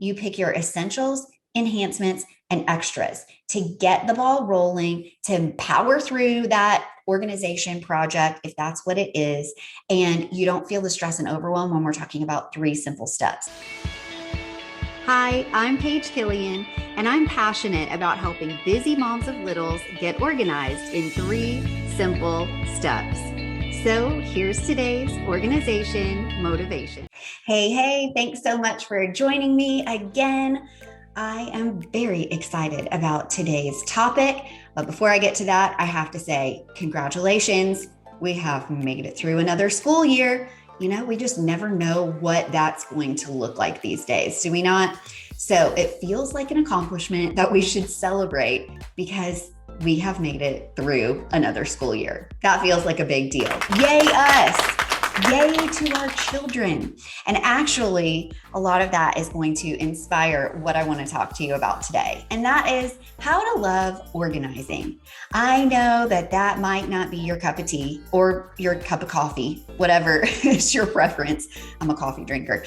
You pick your essentials, enhancements, and extras to get the ball rolling, to power through that organization project, if that's what it is, and you don't feel the stress and overwhelm when we're talking about 3 simple steps. Hi, I'm Paige Killian, and I'm passionate about helping busy moms of littles get organized in 3 simple steps. So here's today's organization motivation. Hey, thanks so much for joining me again. I am very excited about today's topic, but before I get to that, I have to say congratulations. We have made it through another school year. You know, we just never know what that's going to look like these days, do we not? So it feels like an accomplishment that we should celebrate because we have made it through another school year. That feels like a big deal. Yay us! Yay to our children. And actually, a lot of that is going to inspire what I want to talk to you about today. And that is how to love organizing. I know that that might not be your cup of tea or your cup of coffee, whatever is your preference. I'm a coffee drinker.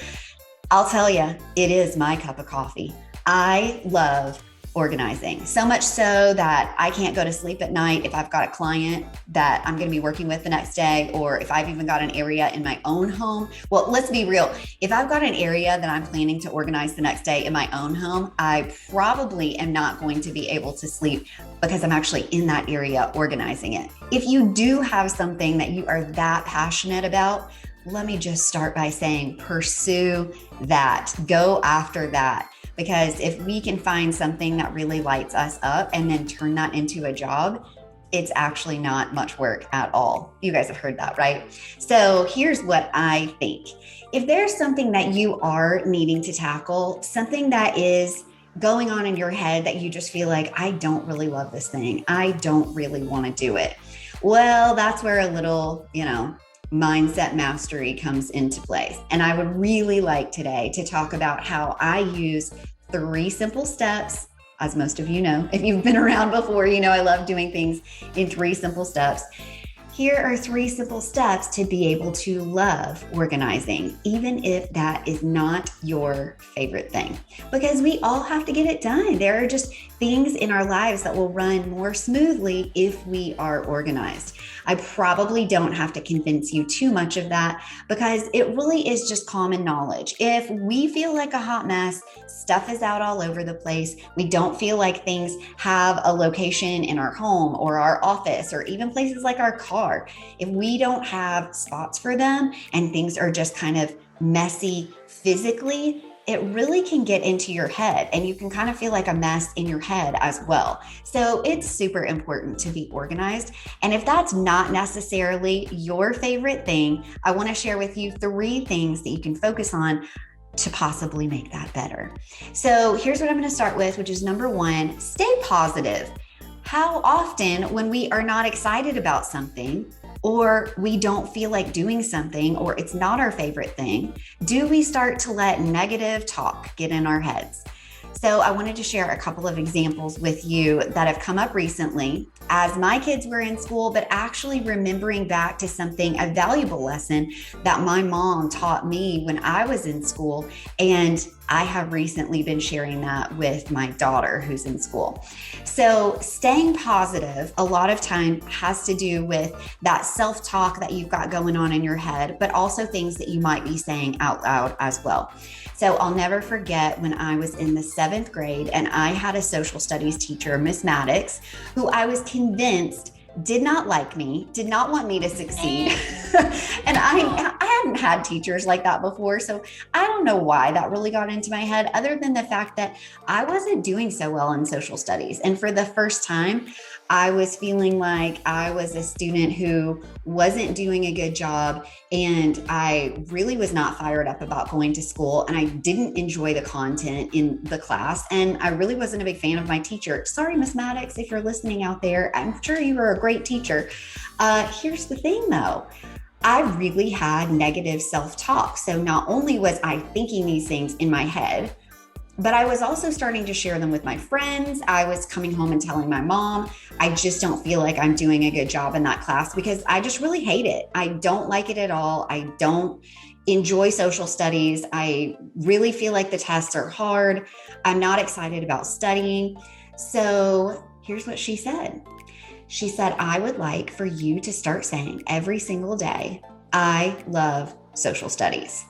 I'll tell you, it is my cup of coffee. I love organizing, so much so that I can't go to sleep at night if I've got a client that I'm going to be working with the next day, or if I've even got an area in my own home. Well, let's be real. If I've got an area that I'm planning to organize the next day in my own home, I probably am not going to be able to sleep because I'm actually in that area organizing it. If you do have something that you are that passionate about, let me just start by saying, pursue that, go after that. Because if we can find something that really lights us up and then turn that into a job, it's actually not much work at all. You guys have heard that, right? So here's what I think. If there's something that you are needing to tackle, something that is going on in your head that you just feel like, I don't really love this thing, I don't really want to do it. Well, that's where a little, mindset mastery comes into place. And I would really like today to talk about how I use 3 simple steps. As most of you know, if you've been around before, you know I love doing things in 3 simple steps. Here are 3 simple steps to be able to love organizing, even if that is not your favorite thing, because we all have to get it done. There are just things in our lives that will run more smoothly if we are organized. I probably don't have to convince you too much of that because it really is just common knowledge. If we feel like a hot mess, stuff is out all over the place, we don't feel like things have a location in our home or our office or even places like our car, if we don't have spots for them and things are just kind of messy physically, it really can get into your head and you can kind of feel like a mess in your head as well. So it's super important to be organized. And if that's not necessarily your favorite thing, I want to share with you 3 things that you can focus on to possibly make that better. So here's what I'm going to start with, which is number 1, stay positive. How often when we are not excited about something, or we don't feel like doing something, or it's not our favorite thing, do we start to let negative talk get in our heads? So I wanted to share a couple of examples with you that have come up recently as my kids were in school, but actually remembering back to something, a valuable lesson that my mom taught me when I was in school. And I have recently been sharing that with my daughter who's in school. So staying positive a lot of time has to do with that self-talk that you've got going on in your head, but also things that you might be saying out loud as well. So I'll never forget when I was in the 7th grade and I had a social studies teacher, Miss Maddox, who I was convinced did not like me, did not want me to succeed. And I hadn't had teachers like that before. So I don't know why that really got into my head, other than the fact that I wasn't doing so well in social studies. And for the first time, I was feeling like I was a student who wasn't doing a good job, and I really was not fired up about going to school, and I didn't enjoy the content in the class, and I really wasn't a big fan of my teacher. Sorry, Miss Maddox, if you're listening out there, I'm sure you were a great teacher. Here's the thing though. I really had negative self-talk. So not only was I thinking these things in my head, but I was also starting to share them with my friends. I was coming home and telling my mom, I just don't feel like I'm doing a good job in that class because I just really hate it. I don't like it at all. I don't enjoy social studies. I really feel like the tests are hard. I'm not excited about studying. So here's what she said. She said, I would like for you to start saying every single day, I love social studies.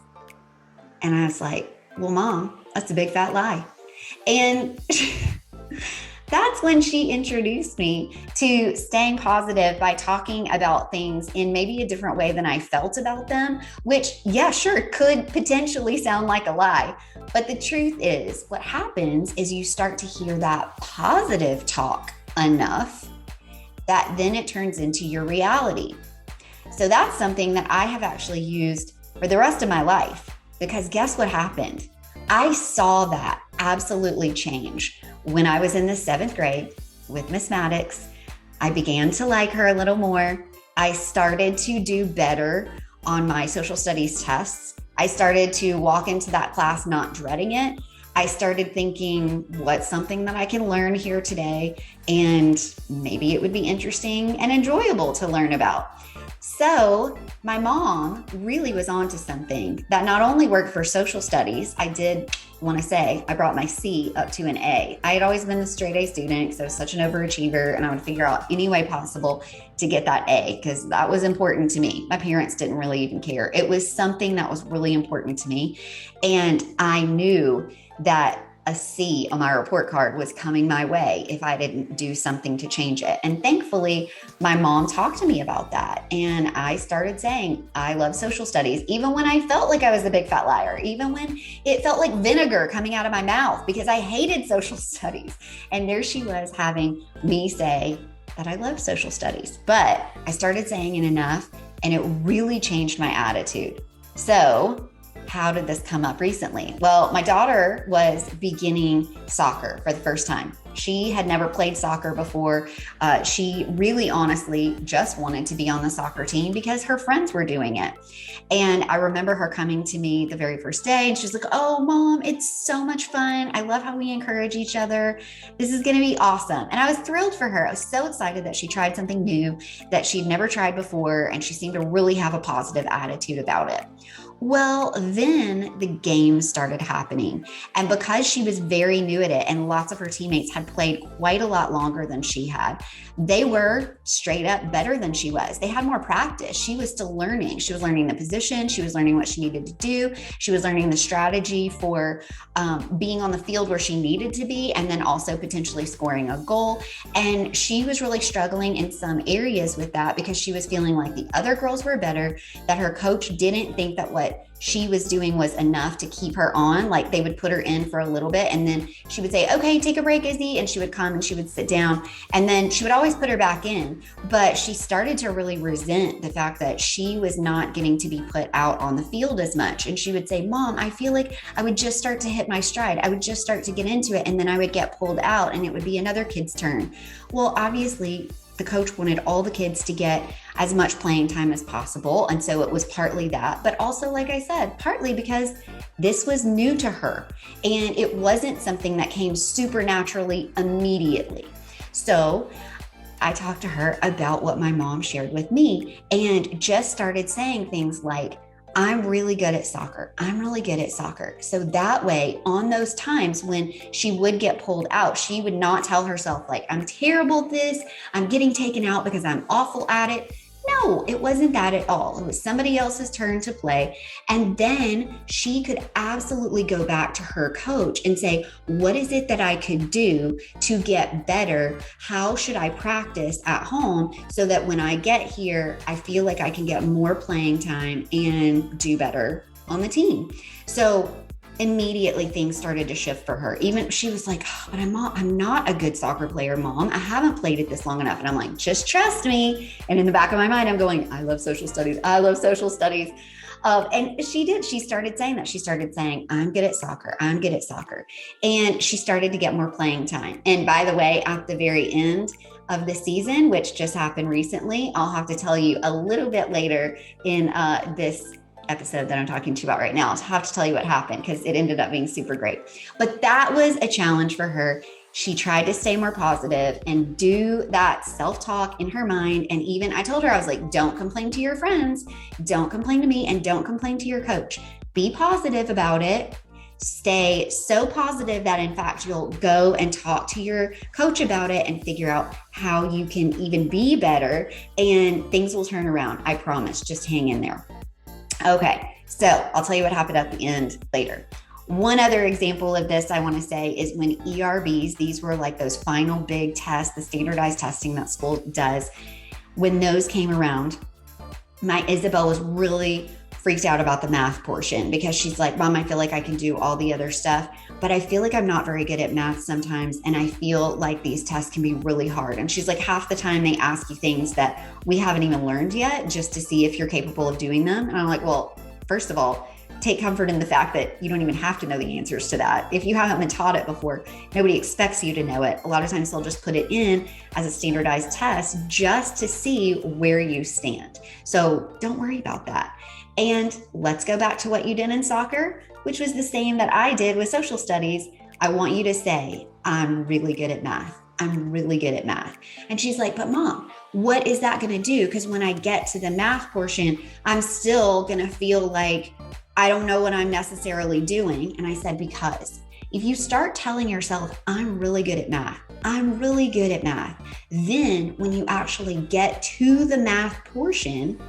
And I was like, well, Mom, that's a big fat lie. And that's when she introduced me to staying positive by talking about things in maybe a different way than I felt about them, which, yeah, sure, could potentially sound like a lie. But the truth is, what happens is you start to hear that positive talk enough that then it turns into your reality. So that's something that I have actually used for the rest of my life, because guess what happened? I saw that absolutely change when I was in the 7th grade with Miss Maddox. I began to like her a little more. I started to do better on my social studies tests. I started to walk into that class not dreading it. I started thinking, what's something that I can learn here today? And maybe it would be interesting and enjoyable to learn about. So my mom really was onto something that not only worked for social studies. I did want to say I brought my C up to an A. I had always been the straight A student because I was such an overachiever, and I would figure out any way possible to get that A because that was important to me. My parents didn't really even care. It was something that was really important to me. And I knew that a C on my report card was coming my way if I didn't do something to change it. And thankfully, my mom talked to me about that. And I started saying, I love social studies, even when I felt like I was a big fat liar, even when it felt like vinegar coming out of my mouth because I hated social studies. And there she was having me say that I love social studies. But I started saying it enough, and it really changed my attitude. So how did this come up recently? Well, my daughter was beginning soccer for the first time. She had never played soccer before. She really honestly just wanted to be on the soccer team because her friends were doing it. And I remember her coming to me the very first day and she's like, oh, Mom, it's so much fun. I love how we encourage each other. This is going to be awesome. And I was thrilled for her. I was so excited that she tried something new that she'd never tried before. And she seemed to really have a positive attitude about it. Well, then the games started happening. And because she was very new at it and lots of her teammates had played quite a lot longer than she had, they were straight up better than she was. They had more practice. She was still learning. She was learning the position. She was learning what she needed to do. She was learning the strategy for being on the field where she needed to be, and then also potentially scoring a goal. And she was really struggling in some areas with that because she was feeling like the other girls were better, that her coach didn't think that what she was doing was enough to keep her on. Like they would put her in for a little bit and then she would say, okay, take a break, Izzy. And she would come and she would sit down and then she would always put her back in. But she started to really resent the fact that she was not getting to be put out on the field as much. And she would say, Mom, I feel like I would just start to hit my stride. I would just start to get into it. And then I would get pulled out and it would be another kid's turn. Well, obviously, the coach wanted all the kids to get as much playing time as possible. And so it was partly that, but also, like I said, partly because this was new to her and it wasn't something that came supernaturally immediately. So I talked to her about what my mom shared with me and just started saying things like, I'm really good at soccer. I'm really good at soccer. So that way, on those times when she would get pulled out, she would not tell herself like, I'm terrible at this. I'm getting taken out because I'm awful at it. No, it wasn't that at all. It was somebody else's turn to play. And then she could absolutely go back to her coach and say, what is it that I could do to get better? How should I practice at home so that when I get here, I feel like I can get more playing time and do better on the team? So immediately things started to shift for her. Even she was like, oh, but I'm not a good soccer player, Mom. I haven't played it this long enough. And I'm like, just trust me. And in the back of my mind, I'm going, I love social studies. I love social studies. And she did. She started saying that. She started saying, I'm good at soccer. I'm good at soccer. And she started to get more playing time. And by the way, at the very end of the season, which just happened recently, I'll have to tell you a little bit later in this episode that I'm talking to you about right now. I'll have to tell you what happened because it ended up being super great. But that was a challenge for her. She tried to stay more positive and do that self-talk in her mind. And even I told her, I was like, don't complain to your friends, don't complain to me, and don't complain to your coach. Be positive about it. Stay so positive that in fact you'll go and talk to your coach about it and figure out how you can even be better, and things will turn around. I promise. Just hang in there. Okay, so I'll tell you what happened at the end later. One other example of this I want to say is when ERBs, these were like those final big tests, the standardized testing that school does. When those came around, my Isabel was really freaked out about the math portion because she's like, Mom, I feel like I can do all the other stuff, but I feel like I'm not very good at math sometimes. And I feel like these tests can be really hard. And she's like, half the time they ask you things that we haven't even learned yet just to see if you're capable of doing them. And I'm like, well, first of all, take comfort in the fact that you don't even have to know the answers to that. If you haven't been taught it before, nobody expects you to know it. A lot of times they'll just put it in as a standardized test just to see where you stand. So don't worry about that. And let's go back to what you did in soccer, which was the same that I did with social studies. I want you to say, I'm really good at math. I'm really good at math. And she's like, but Mom, what is that going to do? Because when I get to the math portion, I'm still going to feel like I don't know what I'm necessarily doing. And I said, because if you start telling yourself, I'm really good at math, I'm really good at math, then when you actually get to the math portion,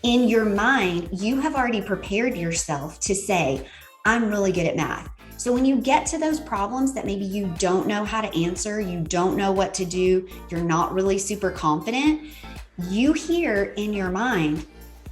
in your mind, you have already prepared yourself to say, I'm really good at math. So when you get to those problems that maybe you don't know how to answer, you don't know what to do, you're not really super confident, you hear in your mind,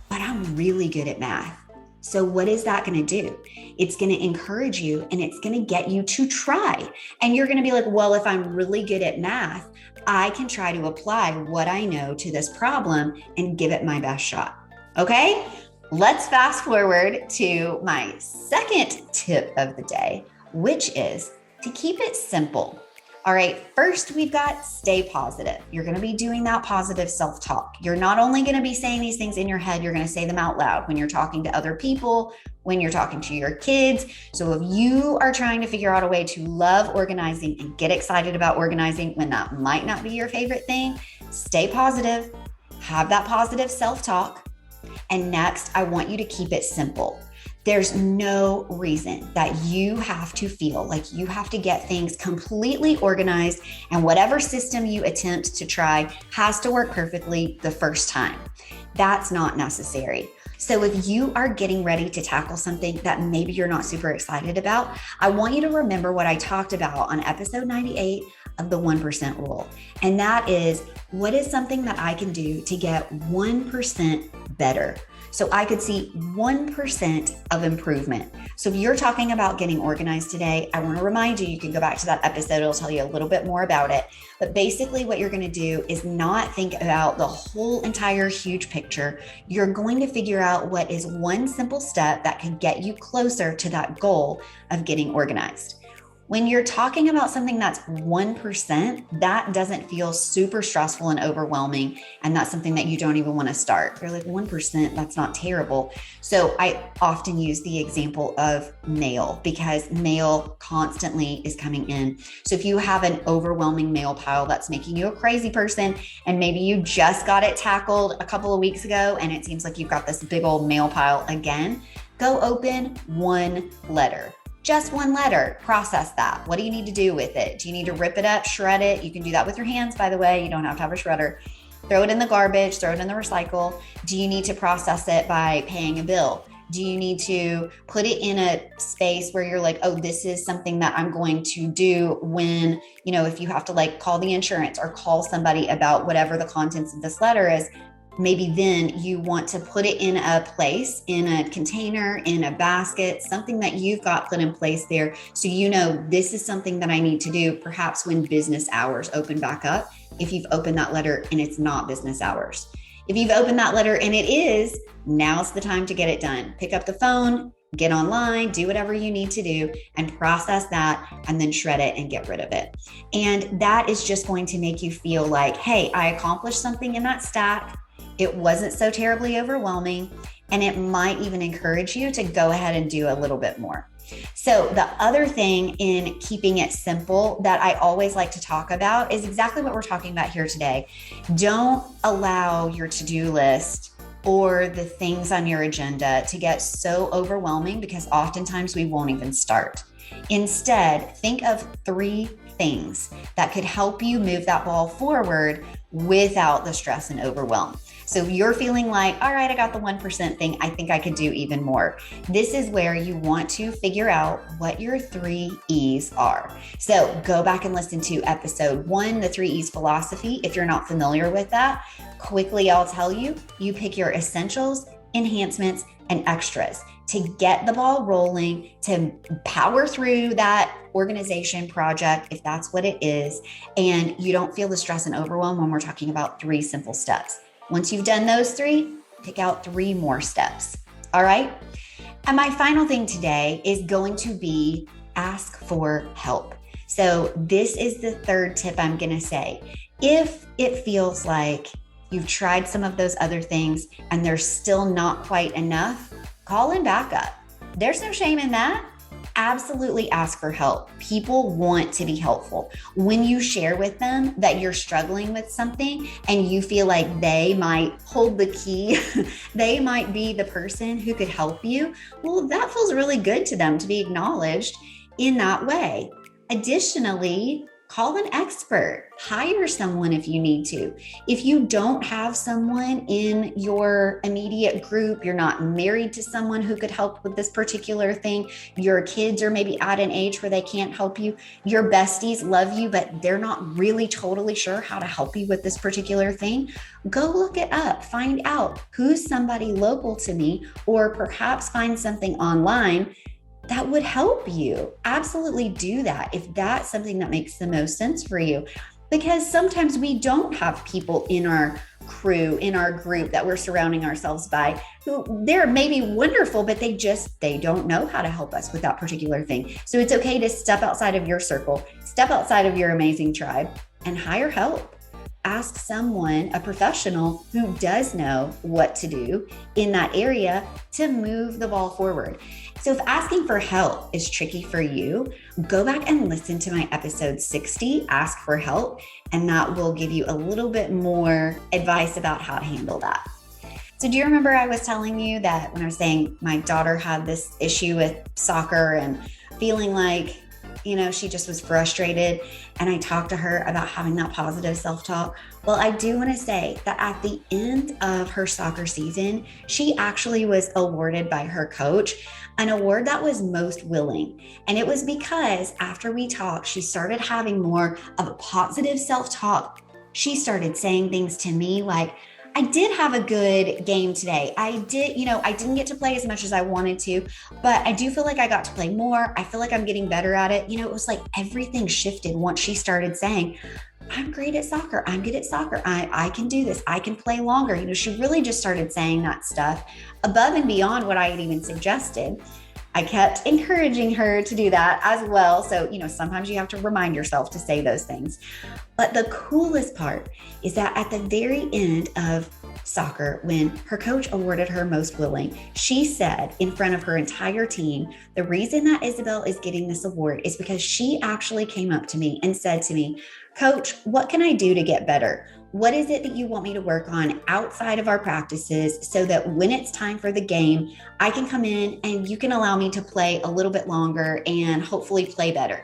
but I'm really good at math. So what is that going to do? It's going to encourage you and it's going to get you to try. And you're going to be like, well, if I'm really good at math, I can try to apply what I know to this problem and give it my best shot. Okay, let's fast forward to my second tip of the day, which is to keep it simple. All right, first we've got stay positive. You're going to be doing that positive self-talk. You're not only going to be saying these things in your head, you're going to say them out loud when you're talking to other people, when you're talking to your kids. So if you are trying to figure out a way to love organizing and get excited about organizing when that might not be your favorite thing, stay positive, have that positive self-talk. And next, I want you to keep it simple. There's no reason that you have to feel like you have to get things completely organized and whatever system you attempt to try has to work perfectly the first time. That's not necessary. So if you are getting ready to tackle something that maybe you're not super excited about, I want you to remember what I talked about on episode 98 of the 1% rule. And that is, what is something that I can do to get 1% better? So I could see 1% of improvement. So if you're talking about getting organized today, I want to remind you, you can go back to that episode. It'll tell you a little bit more about it. But basically what you're going to do is not think about the whole entire huge picture. You're going to figure out what is one simple step that can get you closer to that goal of getting organized. When you're talking about something that's 1%, that doesn't feel super stressful and overwhelming. And that's something that you don't even want to start. You're like, 1%, that's not terrible. So I often use the example of mail because mail constantly is coming in. So if you have an overwhelming mail pile that's making you a crazy person, and maybe you just got it tackled a couple of weeks ago, and it seems like you've got this big old mail pile again, go open one letter. Just one letter, process that. What do you need to do with it? Do you need to rip it up, shred it? You can do that with your hands, by the way. You don't have to have a shredder. Throw it in the garbage, throw it in the recycle. Do you need to process it by paying a bill? Do you need to put it in a space where you're like, oh, this is something that I'm going to do when, if you have to like call the insurance or call somebody about whatever the contents of this letter is, maybe then you want to put it in a place, in a container, in a basket, something that you've got put in place there. So this is something that I need to do perhaps when business hours open back up. If you've opened that letter and it's not business hours. If you've opened that letter and it is, now's the time to get it done. Pick up the phone, get online, do whatever you need to do and process that and then shred it and get rid of it. And that is just going to make you feel like, hey, I accomplished something in that stack. It wasn't so terribly overwhelming, and it might even encourage you to go ahead and do a little bit more. So the other thing in keeping it simple that I always like to talk about is exactly what we're talking about here today. Don't allow your to-do list or the things on your agenda to get so overwhelming, because oftentimes we won't even start. Instead, think of 3 things that could help you move that ball forward without the stress and overwhelm. So if you're feeling like, all right, I got the 1% thing, I think I could do even more. This is where you want to figure out what your 3 E's are. So go back and listen to episode 1, the 3 E's philosophy. If you're not familiar with that, quickly, I'll tell you, you pick your essentials, enhancements, and extras to get the ball rolling, to power through that organization project, if that's what it is, and you don't feel the stress and overwhelm when we're talking about 3 simple steps. Once you've done those 3, pick out 3 more steps. All right. And my final thing today is going to be ask for help. So this is the 3rd tip I'm going to say. If it feels like you've tried some of those other things and they're still not quite enough, call in backup. There's no shame in that. Absolutely ask for help. People want to be helpful. When you share with them that you're struggling with something and you feel like they might hold the key, they might be the person who could help you, well, that feels really good to them to be acknowledged in that way. Additionally, call an expert, hire someone if you need to. If you don't have someone in your immediate group, you're not married to someone who could help with this particular thing, your kids are maybe at an age where they can't help you, your besties love you, but they're not really totally sure how to help you with this particular thing, go look it up, find out who's somebody local to me, or perhaps find something online that would help you. Absolutely do that if that's something that makes the most sense for you. Because sometimes we don't have people in our crew, in our group that we're surrounding ourselves by who they're maybe wonderful, but they don't know how to help us with that particular thing. So it's okay to step outside of your circle, step outside of your amazing tribe, and hire help. Ask someone, a professional who does know what to do in that area to move the ball forward. So if asking for help is tricky for you, go back and listen to my episode 60, Ask for Help, and that will give you a little bit more advice about how to handle that. So do you remember I was telling you that when I was saying my daughter had this issue with soccer and feeling like, she just was frustrated, and I talked to her about having that positive self-talk? Well, I do want to say that at the end of her soccer season, she actually was awarded by her coach an award that was most willing. And it was because after we talked, she started having more of a positive self-talk. She started saying things to me like, I did have a good game today. I didn't get to play as much as I wanted to, but I do feel like I got to play more. I feel like I'm getting better at it. It was like everything shifted once she started saying, I'm great at soccer. I'm good at soccer. I can do this. I can play longer. She really just started saying that stuff above and beyond what I had even suggested. I kept encouraging her to do that as well. So, sometimes you have to remind yourself to say those things. But the coolest part is that at the very end of soccer, when her coach awarded her most willing, she said in front of her entire team, the reason that Isabel is getting this award is because she actually came up to me and said to me, Coach, what can I do to get better? What is it that you want me to work on outside of our practices so that when it's time for the game, I can come in and you can allow me to play a little bit longer and hopefully play better?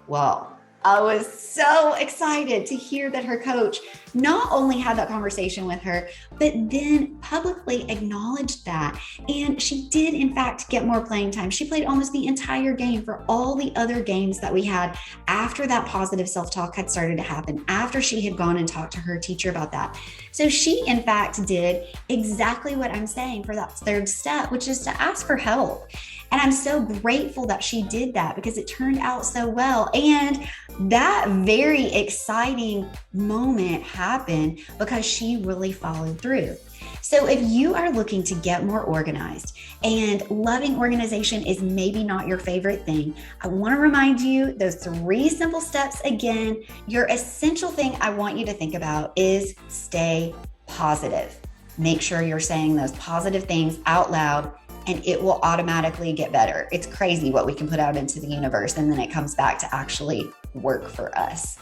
Well, I was so excited to hear that her coach not only had that conversation with her, but then publicly acknowledged that. And she did, in fact, get more playing time. She played almost the entire game for all the other games that we had after that positive self-talk had started to happen, after she had gone and talked to her teacher about that. So she, in fact, did exactly what I'm saying for that 3rd step, which is to ask for help. And I'm so grateful that she did that because it turned out so well. And that very exciting moment happened because she really followed through. So if you are looking to get more organized and loving organization is maybe not your favorite thing, I want to remind you those 3 simple steps again. Your essential thing I want you to think about is stay positive. Make sure you're saying those positive things out loud and it will automatically get better. It's crazy what we can put out into the universe, and then it comes back to actually work for us.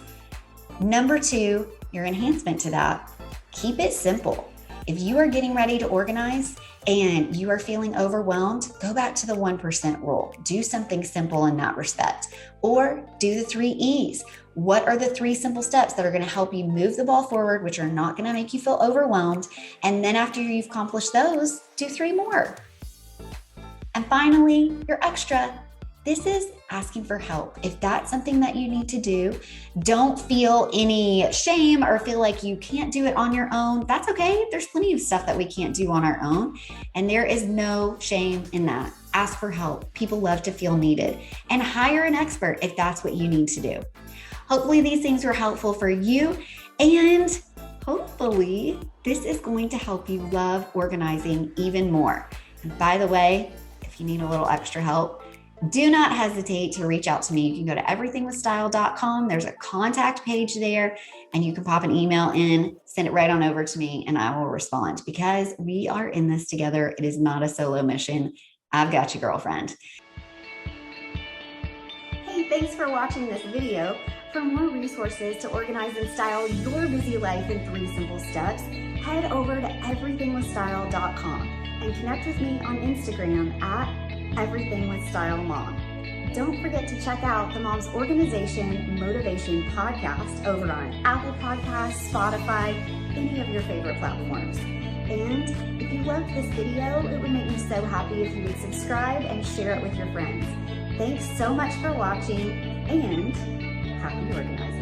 Number 2, your enhancement to that, keep it simple. If you are getting ready to organize and you are feeling overwhelmed, go back to the 1% rule. Do something simple in that respect. Or do the 3 E's. What are the 3 simple steps that are going to help you move the ball forward, which are not going to make you feel overwhelmed? And then after you've accomplished those, do 3 more. And finally, your extra. This is asking for help. If that's something that you need to do, don't feel any shame or feel like you can't do it on your own. That's okay. There's plenty of stuff that we can't do on our own, and there is no shame in that. Ask for help. People love to feel needed, and hire an expert if that's what you need to do. Hopefully these things were helpful for you, and hopefully this is going to help you love organizing even more. And by the way, if you need a little extra help, do not hesitate to reach out to me. You can go to everythingwithstyle.com. There's a contact page there, and you can pop an email in, send it right on over to me, and I will respond, because we are in this together. It is not a solo mission. I've got you, girlfriend. Hey, thanks for watching this video. For more resources to organize and style your busy life in 3 simple steps, head over to everythingwithstyle.com and connect with me on Instagram at everythingwithstylemom. Don't forget to check out the Mom's Organization Motivation podcast over on Apple Podcasts, Spotify, any of your favorite platforms. And if you loved this video, it would make me so happy if you would subscribe and share it with your friends. Thanks so much for watching, and happy organizing.